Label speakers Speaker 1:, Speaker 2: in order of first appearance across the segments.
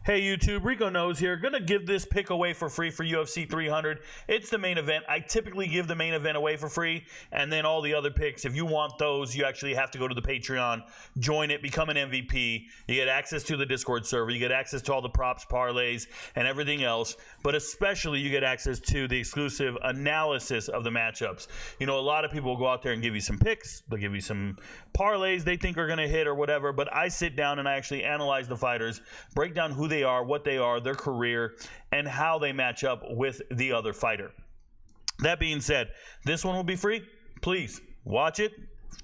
Speaker 1: Hey YouTube, Rico Knows here. Gonna give this pick away for free for UFC 300. It's the main event. I typically give the main event away for free, and then all the other picks, if you want those, you actually have to go to the Patreon, join it, become an MVP. You get access to the Discord server, you get access to all the props, parlays, and everything else, but especially you get access to the exclusive analysis of the matchups. You know, a lot of people will go out there and give you some picks, they'll give you some parlays they think are gonna hit or whatever, but I sit down and I actually analyze the fighters, break down who they are, what they are, their career, and how they match up with the other fighter. That being said, this one will be free. Please watch it,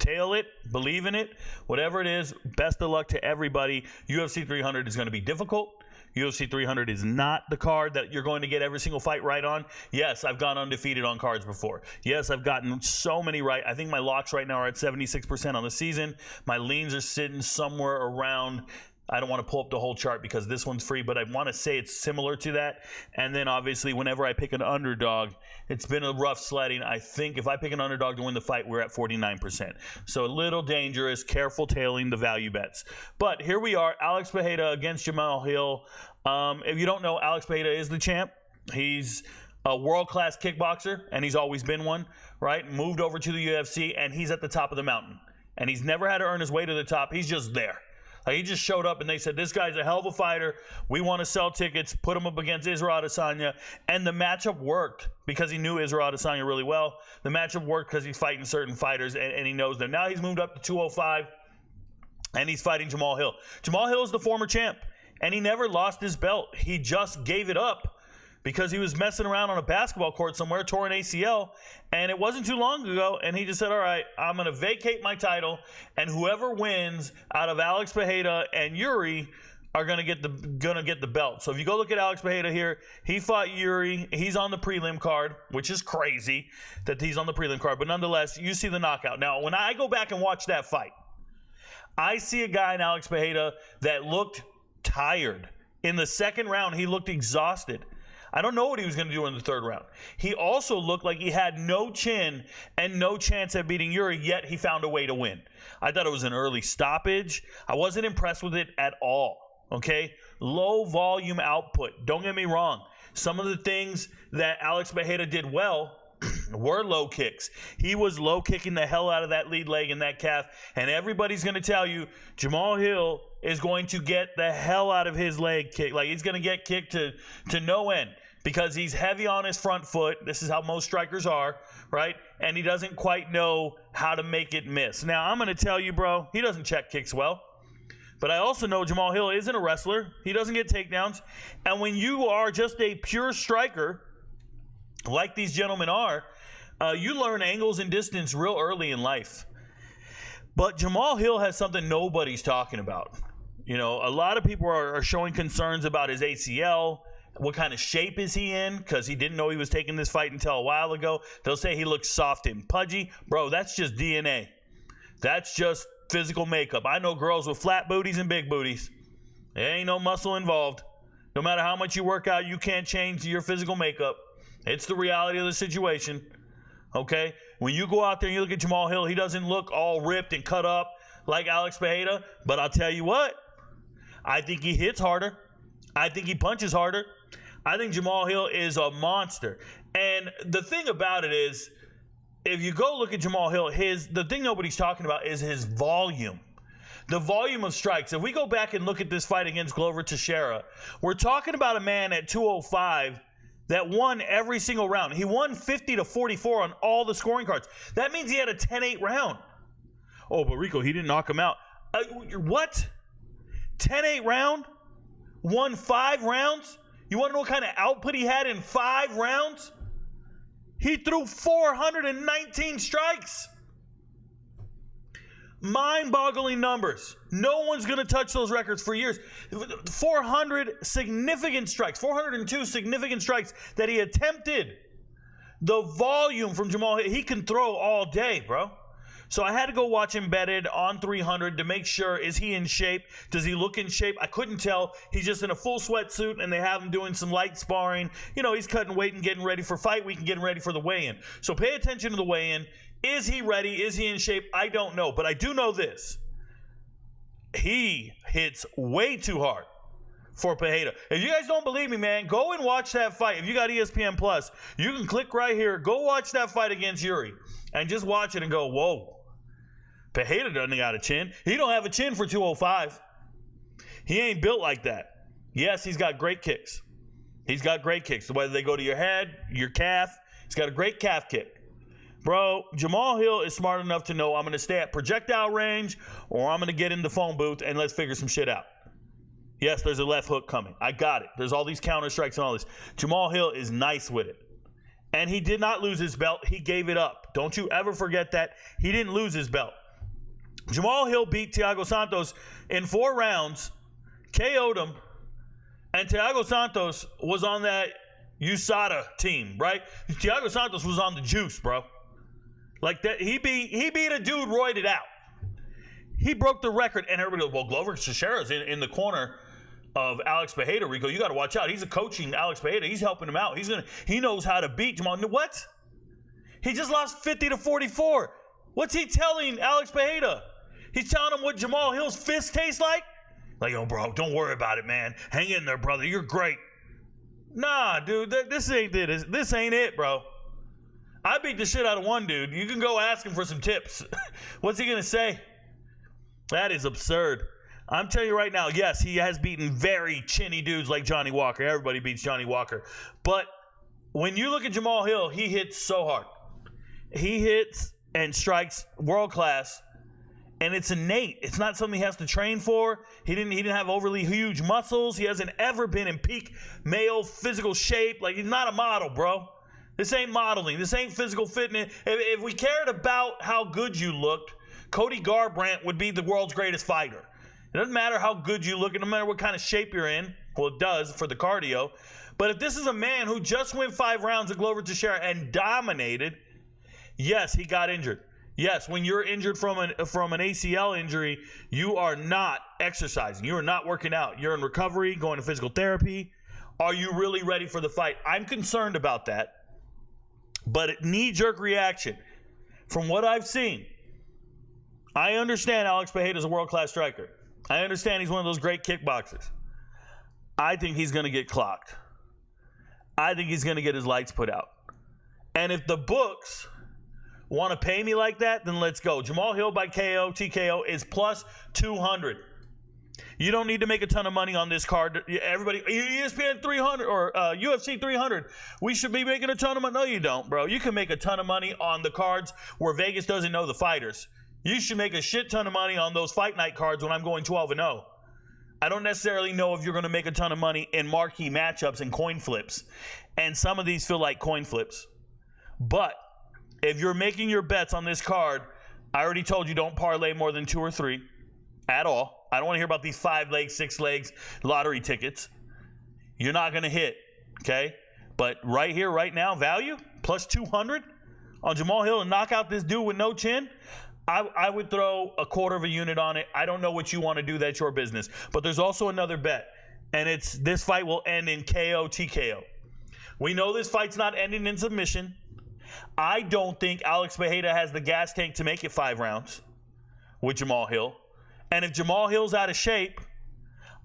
Speaker 1: tail it, believe in it, whatever it is. Best of luck to everybody. UFC 300 is going to be difficult. UFC 300 is not the card that you're going to get every single fight right on. Yes, I've gone undefeated on cards before. Yes, I've gotten so many right. I think my locks right now are at 76% on the season. My leans are sitting somewhere around, I don't want to pull up the whole chart because this one's free, but I want to say it's similar to that. And then obviously whenever I pick an underdog, it's been a rough sledding. I think if I pick an underdog to win the fight, we're at 49%. So a little dangerous, careful tailing the value bets. But here we are, Alex Pereira against Jamahal Hill. If you don't know, Alex Pereira is the champ. He's a world-class kickboxer, and he's always been one, right? Moved over to the UFC, and he's at the top of the mountain. And he's never had to earn his way to the top. He's just there. Like, he just showed up and they said, this guy's a hell of a fighter. We want to sell tickets, put him up against Israel Adesanya. And the matchup worked because he knew Israel Adesanya really well. The matchup worked because he's fighting certain fighters and he knows them. Now he's moved up to 205 and he's fighting Jamahal Hill. Jamahal Hill is the former champ and he never lost his belt. He just gave it up because he was messing around on a basketball court somewhere, tore an ACL, and it wasn't too long ago, and he just said, all right, I'm going to vacate my title, and whoever wins out of Alex Pereira and Yuri are going to get the belt. So if you go look at Alex Pereira here, he fought Yuri. He's on the prelim card, which is crazy that he's on the prelim card, but nonetheless, you see the knockout. Now, when I go back and watch that fight, I see a guy in Alex Pereira that looked tired. In the second round, he looked exhausted. I don't know what he was going to do in the third round. He also looked like he had no chin and no chance at beating Yuri, yet he found a way to win. I thought it was an early stoppage. I wasn't impressed with it at all, okay? Low volume output. Don't get me wrong. Some of the things that Alex Pereira did well were low kicks. He was low kicking the hell out of that lead leg and that calf, and everybody's going to tell you Jamahal Hill is going to get the hell out of his leg kick. Like, he's going to get kicked to no end because he's heavy on his front foot. This is how most strikers are, right? And he doesn't quite know how to make it miss. Now, I'm going to tell you, bro, he doesn't check kicks well. But I also know Jamahal Hill isn't a wrestler. He doesn't get takedowns. And when you are just a pure striker, like these gentlemen are, you learn angles and distance real early in life. But Jamahal Hill has something nobody's talking about. You know, a lot of people are showing concerns about his ACL. What kind of shape is he in? Because he didn't know he was taking this fight until a while ago. They'll say he looks soft and pudgy. Bro, that's just DNA. That's just physical makeup. I know girls with flat booties and big booties. There ain't no muscle involved. No matter how much you work out, you can't change your physical makeup. It's the reality of the situation. Okay? When you go out there and you look at Jamahal Hill, he doesn't look all ripped and cut up like Alex Pereira. But I'll tell you what, I think he hits harder. I think he punches harder. I think Jamahal Hill is a monster. And the thing about it is, if you go look at Jamahal Hill, the thing nobody's talking about is his volume. The volume of strikes. If we go back and look at this fight against Glover Teixeira, we're talking about a man at 205 that won every single round. He won 50-44 on all the scoring cards. That means he had a 10-8 round. Oh, but Rico, he didn't knock him out. What? 10-8 round? Won 5 rounds? You want to know what kind of output he had in 5 rounds? He threw 419 strikes. Mind-boggling numbers. No one's going to touch those records for years. 400 significant strikes, 402 significant strikes that he attempted. The volume from Jamahal, he can throw all day, bro. So I had to go watch him betted on 300 to make sure, is he in shape? Does he look in shape? I couldn't tell. He's just in a full sweatsuit, and they have him doing some light sparring. You know, he's cutting weight and getting ready for fight week and getting ready for the weigh-in. So pay attention to the weigh-in. Is he ready? Is he in shape? I don't know. But I do know this. He hits way too hard for Pereira. If you guys don't believe me, man, go and watch that fight. If you got ESPN Plus, you can click right here. Go watch that fight against Yuri and just watch it and go, whoa. Pereira doesn't got a chin. He don't have a chin for 205. He ain't built like that. Yes, he's got great kicks. He's got great kicks. Whether they go to your head, your calf, he's got a great calf kick. Bro, Jamahal Hill is smart enough to know I'm going to stay at projectile range or I'm going to get in the phone booth and let's figure some shit out. Yes, there's a left hook coming. I got it. There's all these counter strikes and all this. Jamahal Hill is nice with it. And he did not lose his belt. He gave it up. Don't you ever forget that. He didn't lose his belt. Jamahal Hill beat Thiago Santos in 4 rounds, KO'd him, and Thiago Santos was on that USADA team, right? Thiago Santos was on the juice, bro. Like that, he beat a dude roided out. He broke the record, and everybody goes, well, Glover Teixeira's in the corner of Alex Pereira. Rico, you got to watch out. He's coaching Alex Pereira. He's helping him out. He knows how to beat Jamahal. What? He just lost 50-44. What's he telling Alex Pereira? He's telling him what Jamahal Hill's fist tastes like? Like, yo, bro, don't worry about it, man. Hang in there, brother. You're great. Nah, dude, this ain't it. This ain't it, bro. I beat the shit out of one dude. You can go ask him for some tips. What's he going to say? That is absurd. I'm telling you right now, yes, he has beaten very chinny dudes like Johnny Walker. Everybody beats Johnny Walker. But when you look at Jamahal Hill, he hits so hard. He hits and strikes world class. And it's innate. It's not something he has to train for. He didn't have overly huge muscles. He hasn't ever been in peak male physical shape. Like, he's not a model, bro. This ain't modeling. This ain't physical fitness. If we cared about how good you looked, Cody Garbrandt would be the world's greatest fighter. It doesn't matter how good you look. It doesn't matter what kind of shape you're in. Well, it does for the cardio. But if this is a man who just went 5 rounds of Glover Teixeira and dominated, yes, he got injured. Yes, when you're injured from an ACL injury, you are not exercising. You are not working out. You're in recovery, going to physical therapy. Are you really ready for the fight? I'm concerned about that. But knee-jerk reaction, from what I've seen, I understand Alex Pereira is a world-class striker. I understand he's one of those great kickboxers. I think he's going to get clocked. I think he's going to get his lights put out. And if the books want to pay me like that, then let's go. Jamahal Hill by KO, TKO is plus 200. You don't need to make a ton of money on this card. Everybody, ESPN 300 or UFC 300, we should be making a ton of money. No, you don't, bro. You can make a ton of money on the cards where Vegas doesn't know the fighters. You should make a shit ton of money on those fight night cards when I'm going 12-0. I don't necessarily know if you're going to make a ton of money in marquee matchups and coin flips. And some of these feel like coin flips. But if you're making your bets on this card, I already told you don't parlay more than 2 or 3 at all. I don't want to hear about these 5 legs, 6 legs lottery tickets. You're not going to hit, okay? But right here, right now, value, plus 200 on Jamahal Hill and knock out this dude with no chin, I would throw a quarter of a unit on it. I don't know what you want to do. That's your business. But there's also another bet, and it's this fight will end in KO, TKO. We know this fight's not ending in submission. I don't think Alex Pereira has the gas tank to make it 5 rounds with Jamahal Hill. And if Jamahal Hill's out of shape,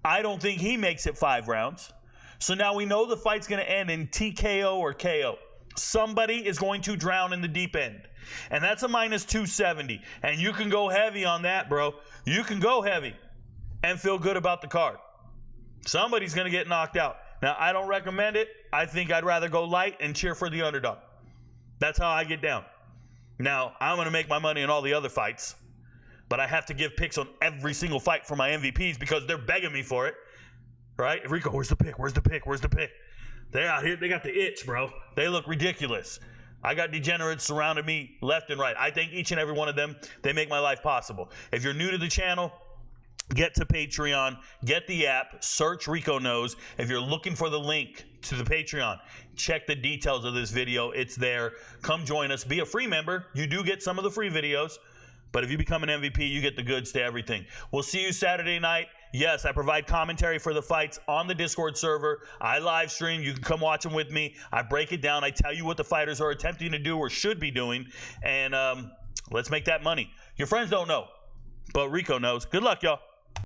Speaker 1: I don't think he makes it 5 rounds. So now we know the fight's going to end in TKO or KO. Somebody is going to drown in the deep end. And that's a minus 270. And you can go heavy on that, bro. You can go heavy and feel good about the card. Somebody's going to get knocked out. Now, I don't recommend it. I think I'd rather go light and cheer for the underdog. That's how I get down. Now, I'm going to make my money on all the other fights, but I have to give picks on every single fight for my MVPs because they're begging me for it, right? Rico, where's the pick? Where's the pick? Where's the pick? They're out here. They got the itch, bro. They look ridiculous. I got degenerates surrounding me left and right. I think each and every one of them, they make my life possible. If you're new to the channel, get to Patreon, get the app, search Rico Knows. If you're looking for the link to the Patreon, check the details of this video. It's there. Come join us. Be a free member. You do get some of the free videos, but if you become an MVP, you get the goods to everything. We'll see you Saturday night. Yes, I provide commentary for the fights on the Discord server. I live stream. You can come watch them with me. I break it down. I tell you what the fighters are attempting to do or should be doing, and let's make that money. Your friends don't know, but Rico knows. Good luck, y'all.